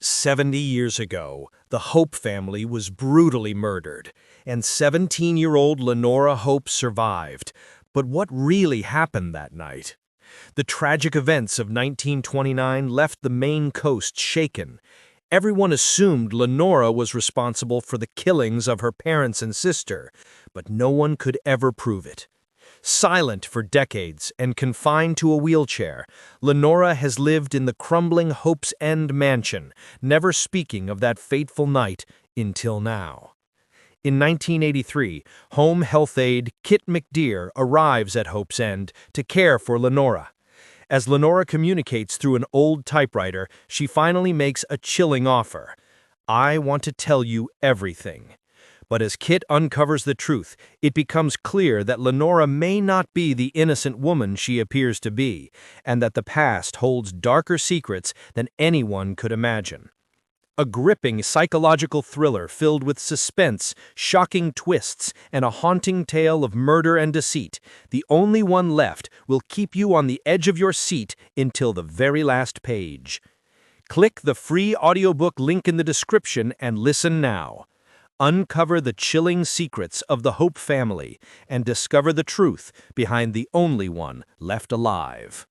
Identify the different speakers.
Speaker 1: 70 years ago, the Hope family was brutally murdered, and 17-year-old Lenora Hope survived. But what really happened that night? The tragic events of 1929 left the Maine coast shaken. Everyone assumed Lenora was responsible for the killings of her parents and sister, but no one could ever prove it. Silent for decades and confined to a wheelchair, Lenora has lived in the crumbling Hope's End mansion, never speaking of that fateful night until now. In 1983, home health aide Kit McDeere arrives at Hope's End to care for Lenora. As Lenora communicates through an old typewriter, she finally makes a chilling offer. "I want to tell you everything." But as Kit uncovers the truth, it becomes clear that Lenora may not be the innocent woman she appears to be, and that the past holds darker secrets than anyone could imagine. A gripping psychological thriller filled with suspense, shocking twists, and a haunting tale of murder and deceit, the only one left, will keep you on the edge of your seat until the very last page. Click the free audiobook link in the description and listen now. Uncover the chilling secrets of the Hope family and discover the truth behind the only one left alive.